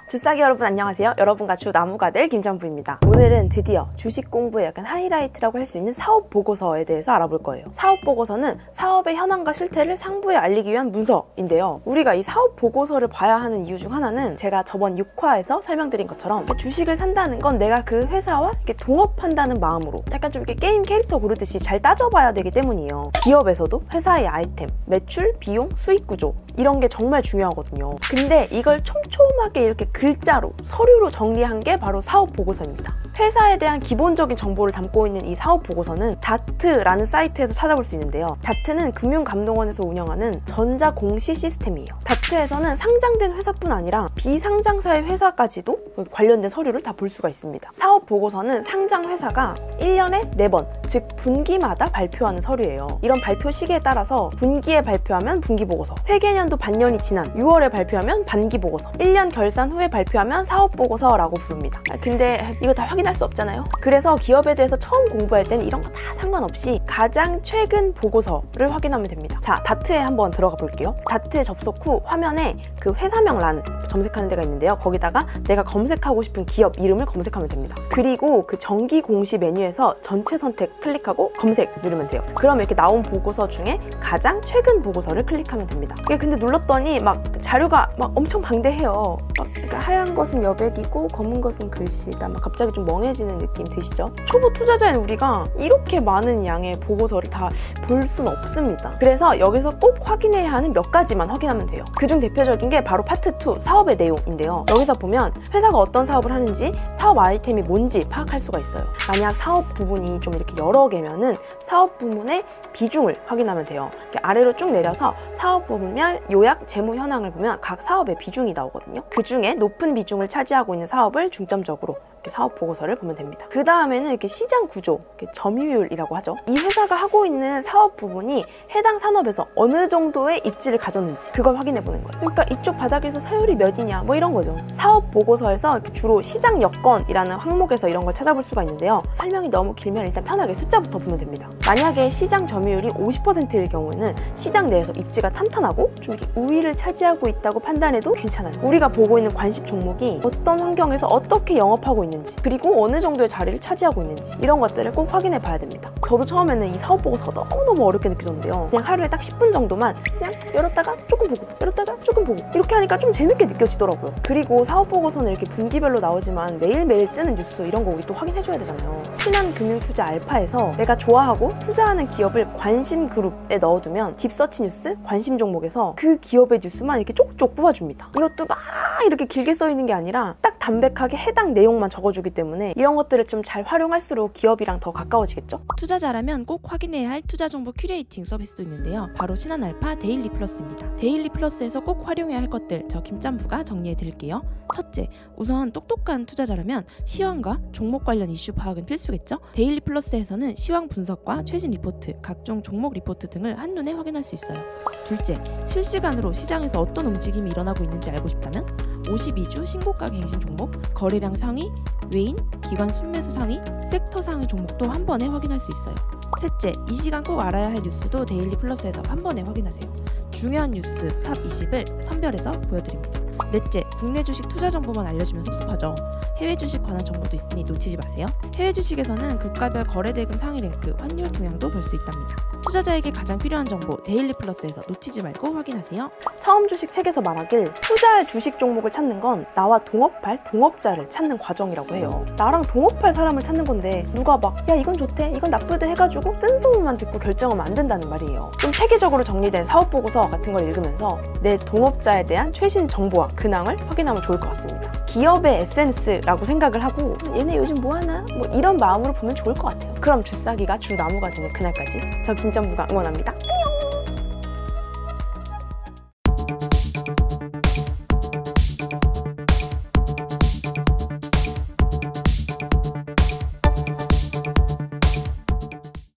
주싸기 여러분 안녕하세요. 여러분과 주나무가 될 김장부입니다. 오늘은 드디어 주식 공부의 약간 하이라이트라고 할 수 있는 사업 보고서에 대해서 알아볼 거예요. 사업 보고서는 사업의 현황과 실태를 상부에 알리기 위한 문서인데요. 우리가 이 사업 보고서를 봐야 하는 이유 중 하나는 제가 저번 6화에서 설명드린 것처럼 주식을 산다는 건 내가 그 회사와 이렇게 동업한다는 마음으로 약간 좀 이렇게 게임 캐릭터 고르듯이 잘 따져봐야 되기 때문이에요. 기업에서도 회사의 아이템, 매출, 비용, 수익 구조 이런 게 정말 중요하거든요. 근데 이걸 촘촘하게 이렇게 글자로, 서류로 정리한 게 바로 사업 보고서입니다. 회사에 대한 기본적인 정보를 담고 있는 이 사업 보고서는 다트라는 사이트에서 찾아볼 수 있는데요. 다트는 금융감독원에서 운영하는 전자공시 시스템이에요. 다트에서는 상장된 회사뿐 아니라 비상장사의 회사까지도 관련된 서류를 다 볼 수가 있습니다. 사업 보고서는 상장 회사가 1년에 4번, 즉 분기마다 발표하는 서류예요. 이런 발표 시기에 따라서 분기에 발표하면 분기보고서, 회계년도 반년이 지난 6월에 발표하면 반기보고서, 1년 결산 후에 발표하면 사업보고서라고 부릅니다. 근데 이거 다 확인할 수 없잖아요. 그래서 기업에 대해서 처음 공부할 때는 이런 거 다 상관없이 가장 최근 보고서를 확인하면 됩니다. 자, 다트에 한번 들어가 볼게요. 다트에 접속 후 화면에 그 회사명 란 검색하는 데가 있는데요. 거기다가 내가 검색하고 싶은 기업 이름을 검색하면 됩니다. 그리고 그 정기 공시 메뉴에서 전체 선택 클릭하고 검색 누르면 돼요. 그럼 이렇게 나온 보고서 중에 가장 최근 보고서를 클릭하면 됩니다. 이게 근데 눌렀더니 막 자료가 막 엄청 방대해요. 그러니까 하얀 것은 여백이고 검은 것은 글씨다. 막 갑자기 좀 멍해지는 느낌 드시죠? 초보 투자자인 우리가 이렇게 많은 양의 보고서를 다 볼 수는 없습니다. 그래서 여기서 꼭 확인해야 하는 몇 가지만 확인하면 돼요. 그중 대표적인 게 바로 파트 2 사업의 내용인데요. 여기서 보면 회사가 어떤 사업을 하는지, 사업 아이템이 뭔지 파악할 수가 있어요. 만약 사업 부분이 좀 이렇게 여러 개면은 사업 부문의 비중을 확인하면 돼요. 이렇게 아래로 쭉 내려서 사업 부문별 요약 재무 현황을 보면 각 사업의 비중이 나오거든요. 그 중에 높은 비중을 차지하고 있는 사업을 중점적으로 이렇게 사업 보고서를 보면 됩니다. 그 다음에는 이렇게 시장 구조, 이렇게 점유율이라고 하죠. 이 회사가 하고 있는 사업 부분이 해당 산업에서 어느 정도의 입지를 가졌는지 그걸 확인해 보는 거예요. 그러니까 이쪽 바닥에서 서열이 몇이냐 뭐 이런 거죠. 사업 보고서에서 이렇게 주로 시장 여건이라는 항목에서 이런 걸 찾아볼 수가 있는데요. 설명이 너무 길면 일단 편하게 숫자부터 보면 됩니다. 만약에 시장 점유율이 50%일 경우는 시장 내에서 입지가 탄탄하고 좀 이렇게 우위를 차지하고 있다고 판단해도 괜찮아요. 우리가 보고 있는 관심 종목이 어떤 환경에서 어떻게 영업하고 있는지, 그리고 어느 정도의 자리를 차지하고 있는지 이런 것들을 꼭 확인해 봐야 됩니다. 저도 처음에는 이 사업 보고서가 너무너무 어렵게 느껴졌는데요. 그냥 하루에 딱 10분 정도만 그냥 열었다가 조금 보고 열었다가 조금 보고 이렇게 하니까 좀 재밌게 느껴지더라고요. 그리고 사업 보고서는 이렇게 분기별로 나오지만 매일매일 뜨는 뉴스 이런 거 우리 또 확인해 줘야 되잖아요. 신한금융투자 알파에서 내가 좋아하고 투자하는 기업을 관심 그룹에 넣어두면 딥서치 뉴스 관심 종목에서 그 기업의 뉴스만 이렇게 쪽쪽 뽑아줍니다. 이것도 막 이렇게 길게 써 있는 게 아니라 딱 담백하게 해당 내용만 적어주기 때문에 이런 것들을 좀 잘 활용할수록 기업이랑 더 가까워지겠죠? 투자자라면 꼭 확인해야 할 투자 정보 큐레이팅 서비스도 있는데요. 바로 신한알파 데일리 플러스입니다. 데일리 플러스에서 꼭 활용해야 할 것들 저 김짬부가 정리해 드릴게요. 첫째, 우선 똑똑한 투자자라면 시황과 종목 관련 이슈 파악은 필수겠죠? 데일리 플러스에서는 시황 분석과 최신 리포트, 각종 종목 리포트 등을 한눈에 확인할 수 있어요. 둘째, 실시간으로 시장에서 어떤 움직임이 일어나고 있는지 알고 싶다면 52주 신고가 갱신 종목, 거래량 상위, 외인, 기관 순매수 상위, 섹터 상위 종목도 한 번에 확인할 수 있어요. 셋째, 이 시간 꼭 알아야 할 뉴스도 데일리 플러스에서 한 번에 확인하세요. 중요한 뉴스 탑 20을 선별해서 보여드립니다. 넷째, 국내 주식 투자 정보만 알려주면 섭섭하죠. 해외 주식 관한 정보도 있으니 놓치지 마세요. 해외 주식에서는 국가별 거래 대금 상위 랭크, 환율 동향도 볼 수 있답니다. 투자자에게 가장 필요한 정보 데일리 플러스에서 놓치지 말고 확인하세요. 처음 주식 책에서 말하길 투자할 주식 종목을 찾는 건 나와 동업할 동업자를 찾는 과정이라고 해요. 나랑 동업할 사람을 찾는 건데 누가 막 야 이건 좋대 이건 나쁘대 해가지고 뜬 소문만 듣고 결정하면 안 된다는 말이에요. 좀 체계적으로 정리된 사업 보고서 같은 걸 읽으면서 내 동업자에 대한 최신 정보와 근황을 확인하면 좋을 것 같습니다. 기업의 에센스라고 생각을 하고 얘네 요즘 뭐하나? 뭐 이런 마음으로 보면 좋을 것 같아요. 그럼 주싸기가 주나무가 되는 그날까지 저 김짬부가 응원합니다.